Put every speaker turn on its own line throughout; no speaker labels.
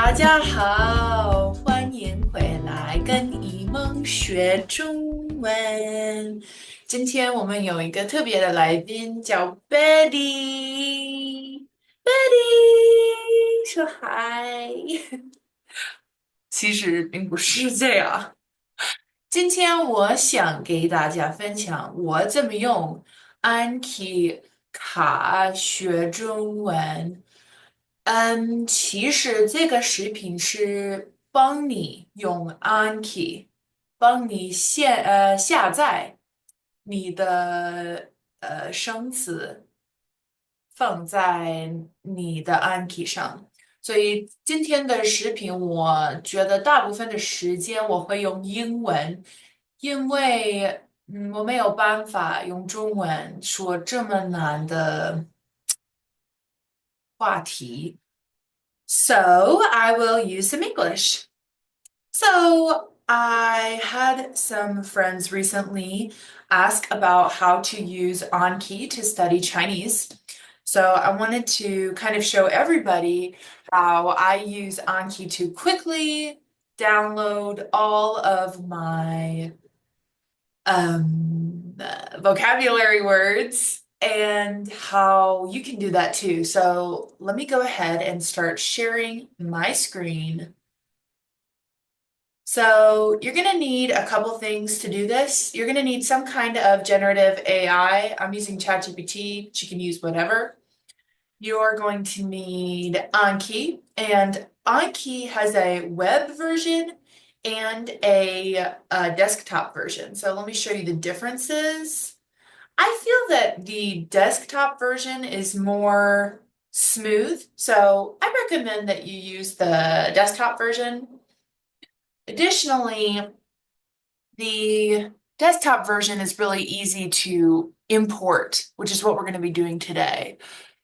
大家好，欢迎回来跟一梦学中文。今天我们有一个特别的来宾，叫 Betty。Betty 说嗨。其实并不是这样。今天我想给大家分享我怎么用 Anki 卡学中文。其实这个视频是帮你用 Anki 帮你下载你的生词放在你的 Anki 上。所以今天的视频，我觉得大部分的时间我会用英文，因为我没有办法用中文说这么难的话题。So I will use some English. So I had some friends recently ask about how to use Anki to study Chinese. So I wanted to kind of show everybody how I use Anki to quickly download all of my vocabulary words and how you can do that too. So let me go ahead and start sharing my screen. So you're going to need a couple things to do this. You're going to need some kind of generative AI. I'm using ChatGPT, but you can use whatever. You're going to need Anki, and Anki has a web version and a desktop version. So let me show you the differences. I feel that the desktop version is more smooth, so I recommend that you use the desktop version. Additionally, the desktop version is really easy to import, which is what we're going to be doing today.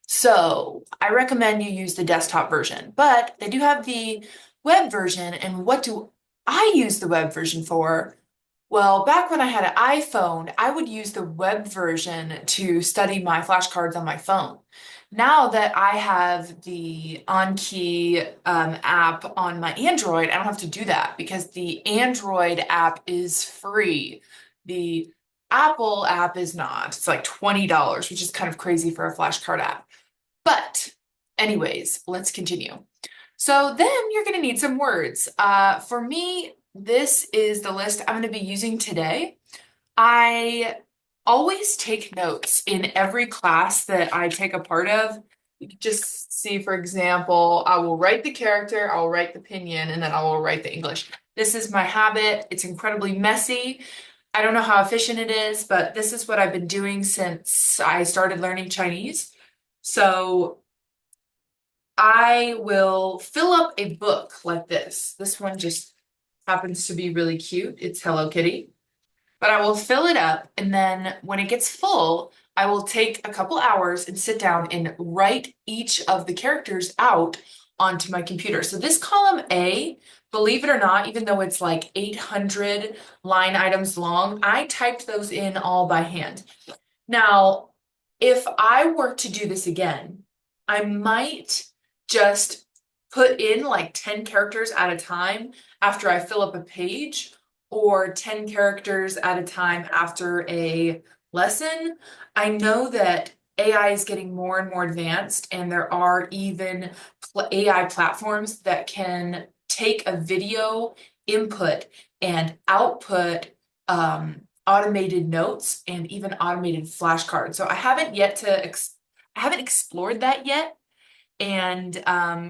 So I recommend you use the desktop version, but they do have the web version. And what do I use the web version for? Well, back when I had an iPhone, I would use the web version to study my flashcards on my phone. Now that I have the Anki app on my Android, I don't have to do that because the Android app is free. The Apple app is not. It's like $20, which is kind of crazy for a flashcard app. But anyways, let's continue. So then you're going to need some words. For me, this is the list I'm going to be using today. I always take notes in every class that I take a part of. You can just see, for example, I will write the character, I will write the pinyin, and then I will write the English. This is my habit. It's incredibly messy. I don't know how efficient it is, but this is what I've been doing since I started learning Chinese. So I will fill up a book like this. This one just happens to be really cute. It's Hello Kitty. But I will fill it up, and then when it gets full, I will take a couple hours and sit down and write each of the characters out onto my computer. So this column A, believe it or not, even though it's like 800 line items long, I typed those in all by hand. Now, if I were to do this again, I might just put in like 10 characters at a time after I fill up a page, or 10 characters at a time after a lesson. I know that AI is getting more and more advanced, and there are even AI platforms that can take a video input and output automated notes and even automated flashcards. So I haven't explored that yet. And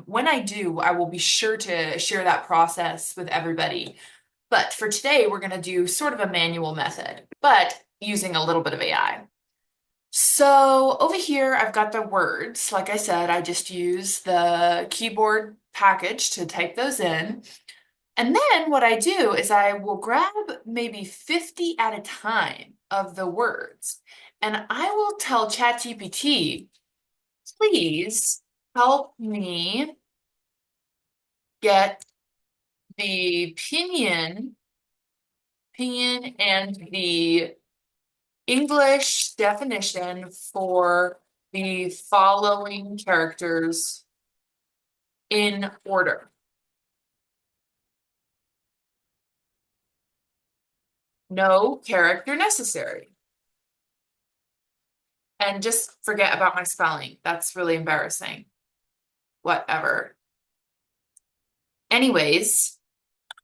when I do, I will be sure to share that process with everybody. But for today, we're going to do sort of a manual method, but using a little bit of AI. So over here, I've got the words. Like I said, I just use the keyboard package to type those in. And then what I do is I will grab maybe 50 at a time of the words, and I will tell ChatGPT, please help me get the pinyin and the English definition for the following characters in order. No character necessary. And just forget about my spelling. That's really embarrassing. Whatever. Anyways,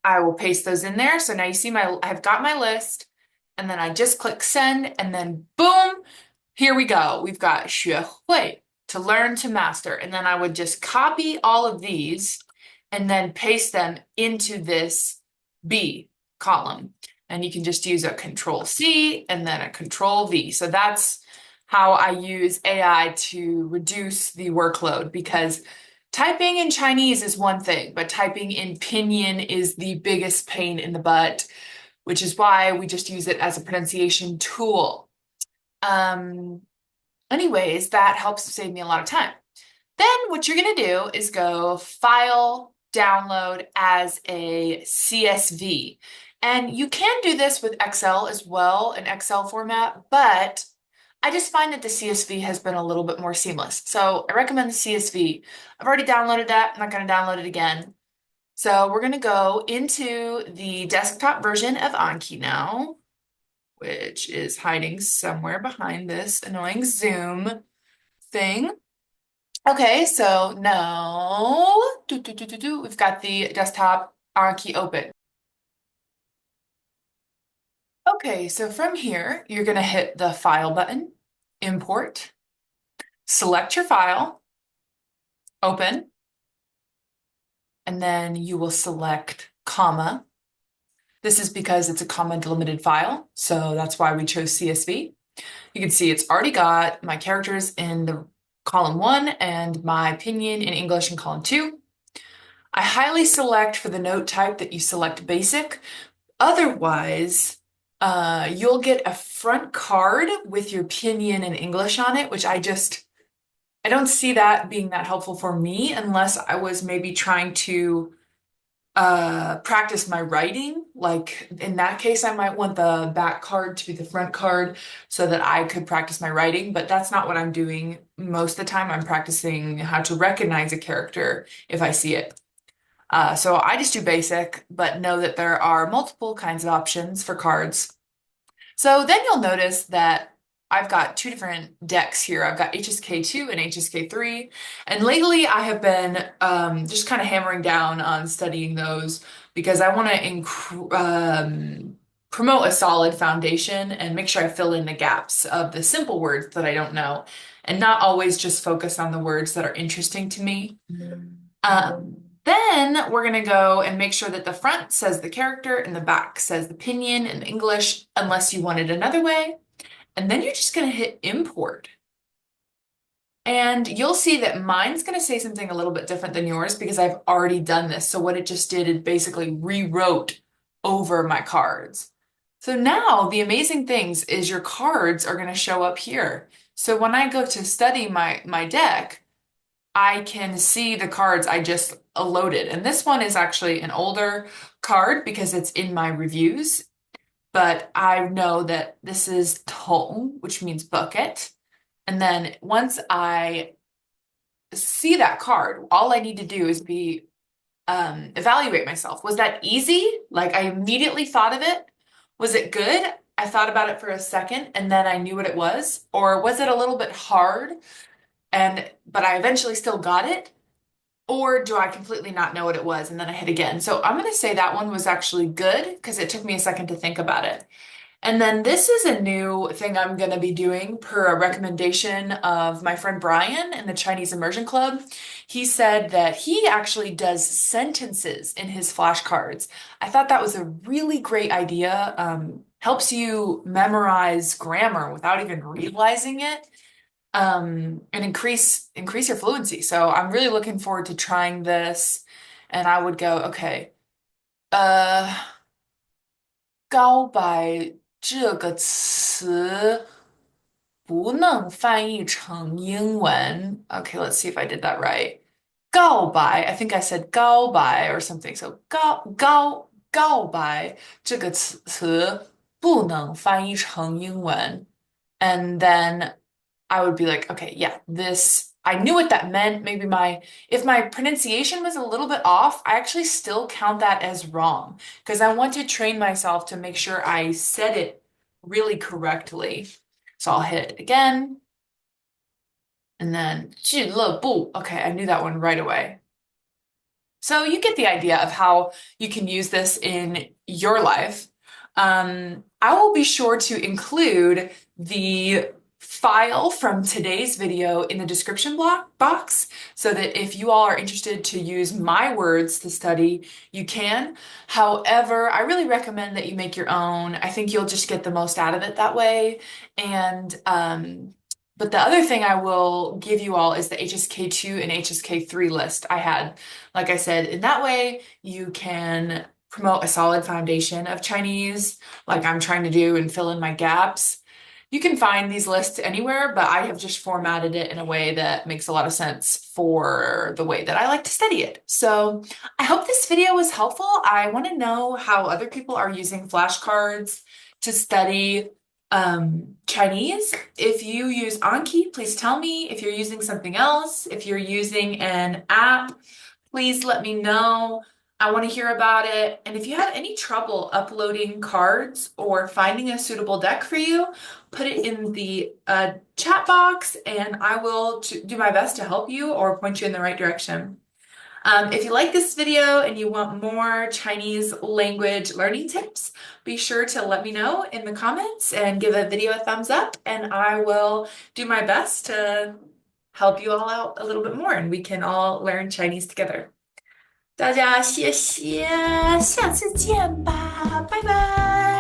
I will paste those in there. So now you see I've got my list, and then I just click send, and then boom, here we go. We've got 学会, to learn, to master. And then I would just copy all of these and then paste them into this B column. And you can just use a Control C and then a Control V. So that's how I use AI to reduce the workload, because typing in Chinese is one thing, but typing in Pinyin is the biggest pain in the butt, which is why we just use it as a pronunciation tool. Um, Anyways, that helps save me a lot of time. Then what you're going to do is go File, Download as a CSV. And you can do this with Excel as well, in Excel format, but I just find that the CSV has been a little bit more seamless. So I recommend the CSV. I've already downloaded that. I'm not going to download it again. So we're going to go into the desktop version of Anki now, which is hiding somewhere behind this annoying Zoom thing. Okay, so now we've got the desktop Anki open. Okay, so from here, you're going to hit the File button, Import, select your file, Open, and then you will select comma. This is because it's a comma delimited file, so that's why we chose CSV. You can see it's already got my characters in the column 1 and my opinion in English in column 2. I highly select for the note type that you select basic. Otherwise, you'll get a front card with your pinyin in English on it, which I don't see that being that helpful for me unless I was maybe trying to practice my writing. Like in that case, I might want the back card to be the front card so that I could practice my writing, but that's not what I'm doing most of the time. I'm practicing how to recognize a character if I see it. So I just do basic, but know that there are multiple kinds of options for cards. So then you'll notice that I've got two different decks here. I've got HSK2 and HSK3. And lately I have been just kind of hammering down on studying those because I want to promote a solid foundation and make sure I fill in the gaps of the simple words that I don't know and not always just focus on the words that are interesting to me. Then we're going to go and make sure that the front says the character and the back says the pinyin in English, unless you want it another way. And then you're just going to hit import. And you'll see that mine's going to say something a little bit different than yours because I've already done this. So what it just did is basically rewrote over my cards. So now the amazing things is your cards are going to show up here. So when I go to study my deck, I can see the cards I just loaded. And this one is actually an older card because it's in my reviews. But I know that this is tong, which means bucket. And then once I see that card, all I need to do is be evaluate myself. Was that easy? Like I immediately thought of it. Was it good? I thought about it for a second and then I knew what it was. Or was it a little bit hard but I eventually still got it? Or do I completely not know what it was and then I hit again? So I'm going to say that one was actually good because it took me a second to think about it. And then this is a new thing I'm going to be doing per a recommendation of my friend Brian in the Chinese Immersion Club. He said that he actually does sentences in his flashcards. I thought that was a really great idea. Helps you memorize grammar without even realizing it. And increase your fluency. So I'm really looking forward to trying this. And I would go, okay, 告白这个词不能翻译成英文. Okay, let's see if I did that right. 告白, I think I said 告白 or something. So 告白这个词不能翻译成英文. And then I would be like, okay, yeah, this I knew what that meant. Maybe if my pronunciation was a little bit off, I actually still count that as wrong because I want to train myself to make sure I said it really correctly. So I'll hit it again and then 俱乐部. Okay, I knew that one right away. So you get the idea of how you can use this in your life. I will be sure to include the file from today's video in the description box so that if you all are interested to use my words to study, you can. However, I really recommend that you make your own. I think you'll just get the most out of it that way. And but the other thing I will give you all is the HSK2 and HSK3 list I had. Like I said, in that way, you can promote a solid foundation of Chinese, like I'm trying to do, and fill in my gaps. You can find these lists anywhere, but I have just formatted it in a way that makes a lot of sense for the way that I like to study it. So I hope this video was helpful. I want to know how other people are using flashcards to study Chinese. If you use Anki, please tell me. If you're using something else, if you're using an app, please let me know. I want to hear about it. And if you have any trouble uploading cards or finding a suitable deck for you, put it in the chat box and I will do my best to help you or point you in the right direction. If you like this video and you want more Chinese language learning tips, be sure to let me know in the comments and give a video a thumbs up, and I will do my best to help you all out a little bit more and we can all learn Chinese together. 大家谢谢，下次见吧，拜拜。